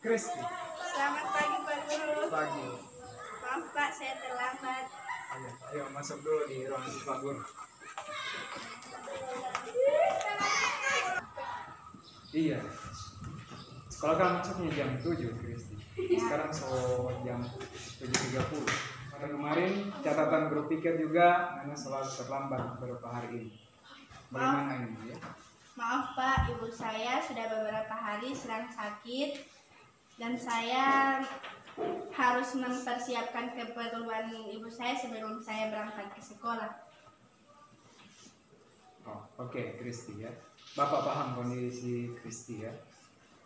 Kristi. Selamat pagi Pak Guru. Pagi. Maaf Pak, saya terlambat. Ayo masuk dulu di ruang Pak Guru. Iya. Sekolah kan masuknya jam 7, Kristi. Sekarang jam 7.30. Karena kemarin catatan grup piket juga Nana selalu terlambat beberapa hari ini. Bagaimana ini ya? Maaf Pak, ibu saya sudah beberapa hari sedang sakit dan saya harus mempersiapkan keperluan ibu saya sebelum saya berangkat ke sekolah. Oh, oke, Kristi ya. Bapak paham kondisi Kristi ya.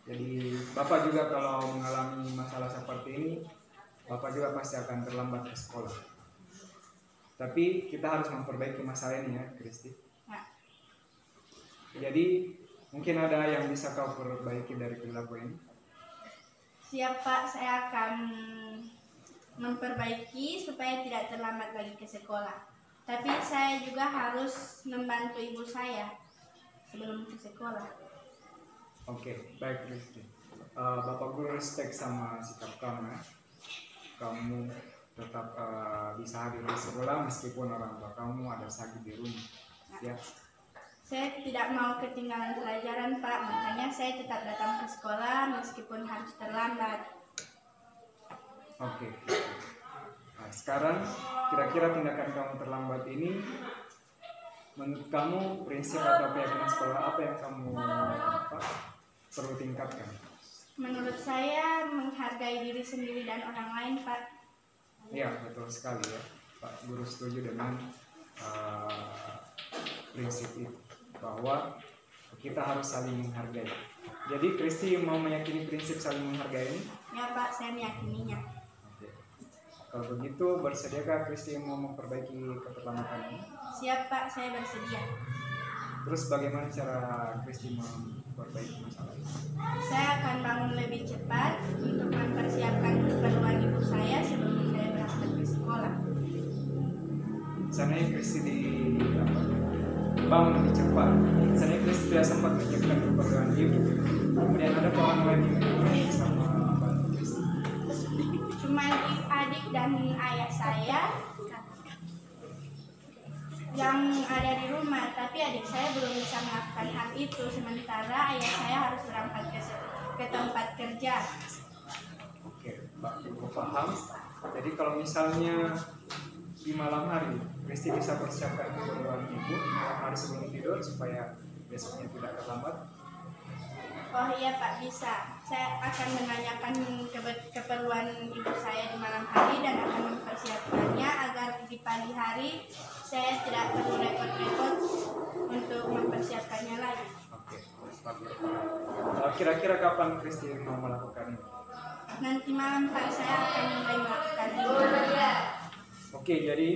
Jadi Bapak juga kalau mengalami masalah seperti ini, Bapak juga pasti akan terlambat ke sekolah. Tapi kita harus memperbaiki masalah ini ya, Kristi. Ya. Jadi mungkin ada yang bisa kau perbaiki dari perilaku ini. Siap Pak, saya akan memperbaiki supaya tidak terlambat lagi ke sekolah. Tapi saya juga harus membantu ibu saya sebelum ke sekolah. Oke, baik Kristi. Bapak Guru respect sama sikap kamu ya. Kamu tetap bisa hadir di sekolah meskipun orang tua kamu ada sakit di rumah. Ya. Saya tidak mau ketinggalan pelajaran Pak, makanya saya tetap datang ke sekolah meskipun harus terlambat. Oke. Nah, sekarang kira-kira tindakan kamu terlambat ini menurut kamu prinsip atau keyakinan sekolah apa yang kamu perlu tingkatkan? Menurut saya menghargai diri sendiri dan orang lain Pak. Iya, betul sekali ya. Pak Guru setuju dengan prinsip itu bahwa kita harus saling menghargai. Jadi Kristi mau meyakini prinsip saling menghargai ini? Ya Pak, saya meyakininya. Oke. Kalau begitu bersediakah Kristi mau memperbaiki keterlambatan ini? Siap Pak, saya bersedia. Terus bagaimana cara Kristi memperbaiki masalah ini? Saya akan bangun lebih cepat untuk mempersiapkan keperluan ibu saya sebelum saya berangkat ke sekolah. Misalnya Kristi bangun lebih cepat. Misalnya Kristi tidak sempat menyiapkan keperluan ibu. Kemudian ada orang lain yang sama bantu Kristi. Cuma adik dan ayah saya yang ada di rumah, tapi adik saya belum bisa melakukan hal itu, sementara ayah saya harus berangkat ke tempat kerja. Oke, Pak Guru paham. Jadi kalau misalnya di malam hari Kristi bisa persiapkan keperluan ibu malam hari sebelum tidur supaya besoknya tidak terlambat. Oh iya Pak, bisa. Saya akan menanyakan keperluan ibu saya di malam hari dan akan mempersiapkannya agar di pagi hari saya tidak perlu repot-repot untuk mempersiapkannya lagi. Oke, Pak Guru. Kira-kira kapan Kristi mau melakukan ini? Nanti malam Pak, saya akan mulai melakukan ini. Oke, jadi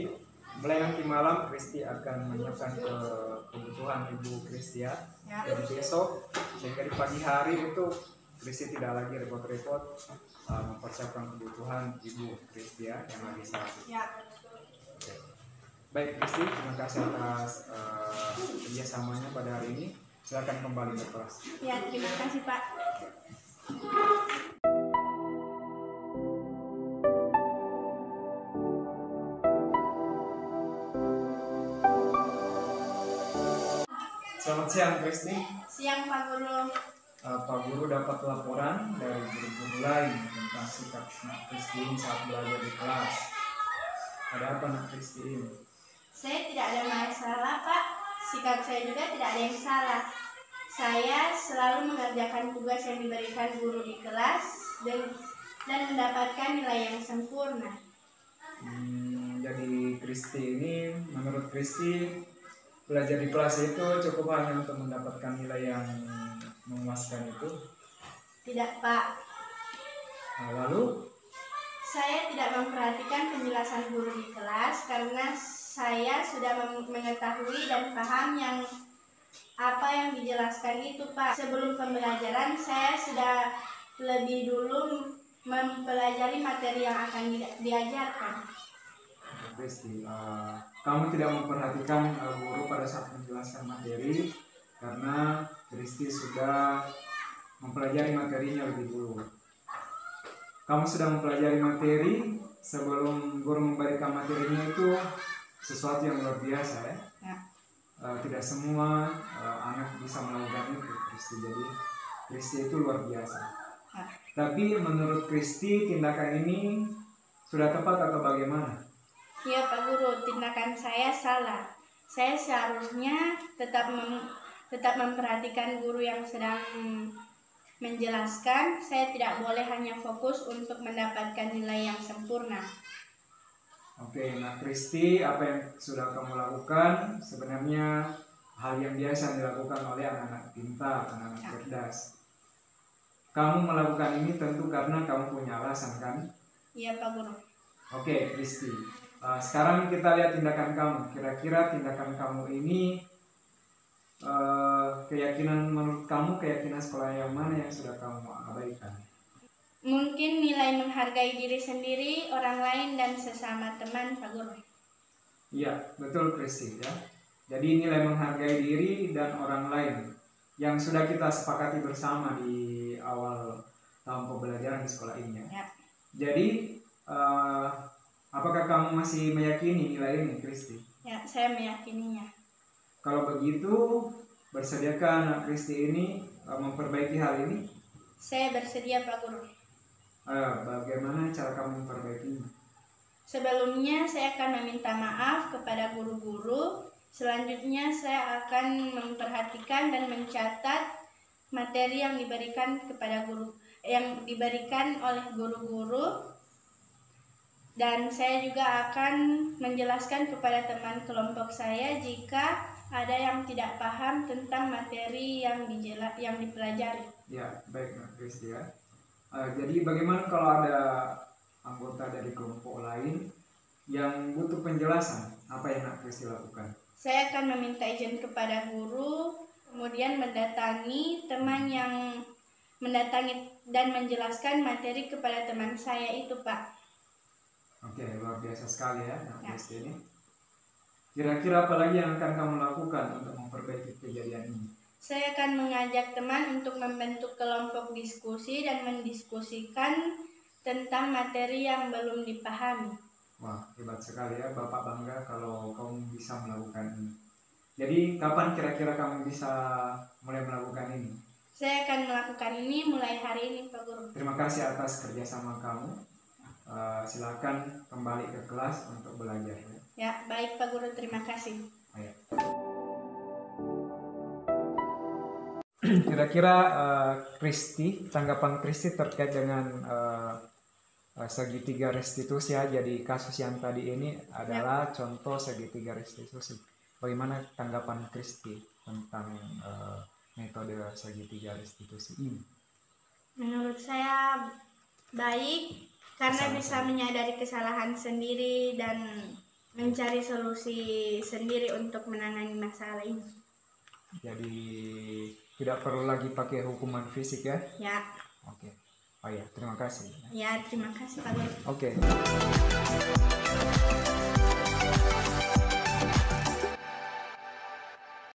mulai nanti malam Kristi akan menyiapkan kebutuhan ibu Kristi ya. Jadi besok sehingga di pagi hari itu Kristi tidak lagi repot-repot mempersiapkan kebutuhan ibu Kristi ya yang lagi sakit. Ya. Oke. Baik Kristi, terima kasih atas kerjasamanya pada hari ini. Silakan kembali ke kelas. Ya, terima kasih Pak. Selamat siang Kristi. Siang Pak Guru. Pak Guru dapat laporan dari guru-guru lain tentang sikap Nak Kristi ini saat belajar di kelas. Ada apa Nak Kristi ini? Saya tidak ada masalah Pak. Sikap saya juga tidak ada yang salah. Saya selalu mengerjakan tugas yang diberikan guru di kelas dan mendapatkan nilai yang sempurna. Jadi Kristi ini, menurut Kristi, belajar di kelas itu cukup hanya untuk mendapatkan nilai yang memuaskan itu? Tidak Pak. Nah, lalu? Saya tidak memperhatikan penjelasan guru di kelas karena saya sudah mengetahui dan paham apa yang dijelaskan itu Pak. Sebelum pembelajaran saya sudah lebih dulu mempelajari materi yang akan diajarkan. Kristi, kamu tidak memperhatikan guru pada saat menjelaskan materi karena Kristi sudah mempelajari materinya lebih dulu. kamu sudah mempelajari materi, sebelum guru memberikan materinya itu sesuatu yang luar biasa ya. Ya. Tidak semua anak bisa melakukan itu, Kristi. Jadi Kristi itu luar biasa. Ya. Tapi menurut Kristi tindakan ini sudah tepat atau bagaimana? Iya Pak Guru, tindakan saya salah. Saya seharusnya tetap memperhatikan guru yang sedang menjelaskan. Saya tidak boleh hanya fokus untuk mendapatkan nilai yang sempurna. Oke, nah Kristi, apa yang sudah kamu lakukan sebenarnya hal yang biasa dilakukan oleh anak-anak pintar, anak-anak cerdas. Kamu melakukan ini tentu karena kamu punya alasan, kan? Iya Pak Guru. Oke, Kristi. Sekarang kita lihat tindakan kamu. Kira-kira tindakan kamu ini keyakinan menurut kamu, keyakinan sekolah yang mana yang sudah kamu abaikan? Mungkin nilai menghargai diri sendiri, orang lain, dan sesama teman, Pak Guru. Iya, betul Kristi ya. Jadi nilai menghargai diri dan orang lain yang sudah kita sepakati bersama di awal tahun pembelajaran di sekolah ini ya. Jadi apakah kamu masih meyakini nilai ini, Kristi? Ya, saya meyakininya. Kalau begitu, bersediakah anak Kristi ini memperbaiki hal ini? Saya bersedia, Pak Guru. Bagaimana cara kamu memperbaikinya? Sebelumnya, saya akan meminta maaf kepada guru-guru. Selanjutnya, saya akan memperhatikan dan mencatat materi yang diberikan oleh guru-guru. Dan saya juga akan menjelaskan kepada teman kelompok saya jika ada yang tidak paham tentang materi yang dipelajari. Ya, baik Mbak Kristi ya. Jadi bagaimana kalau ada anggota dari kelompok lain yang butuh penjelasan? Apa yang Mbak Kristi lakukan? Saya akan meminta izin kepada guru, kemudian mendatangi dan menjelaskan materi kepada teman saya itu, Pak. Oke, luar biasa sekali ya, Mbak Kristi ini. Kira-kira apa lagi yang akan kamu lakukan untuk memperbaiki kejadian ini? Saya akan mengajak teman untuk membentuk kelompok diskusi dan mendiskusikan tentang materi yang belum dipahami. Wah, hebat sekali ya, Bapak bangga kalau kamu bisa melakukan ini. Jadi, kapan kira-kira kamu bisa mulai melakukan ini? Saya akan melakukan ini mulai hari ini, Pak Guru. Terima kasih atas kerjasama kamu. Silakan kembali ke kelas untuk belajar. Ya, baik Pak Guru, terima kasih. Ayo. Kira-kira Kristi, tanggapan Kristi terkait dengan segitiga restitusi ya. Jadi kasus yang tadi ini adalah contoh segitiga restitusi. Bagaimana tanggapan Kristi tentang metode segitiga restitusi ini? Menurut saya baik karena bisa menyadari kesalahan sendiri dan mencari solusi sendiri untuk menangani masalah ini. Jadi tidak perlu lagi pakai hukuman fisik ya? Ya. Oke. Oh ya, terima kasih. Ya, terima kasih Pak Guru. Oke.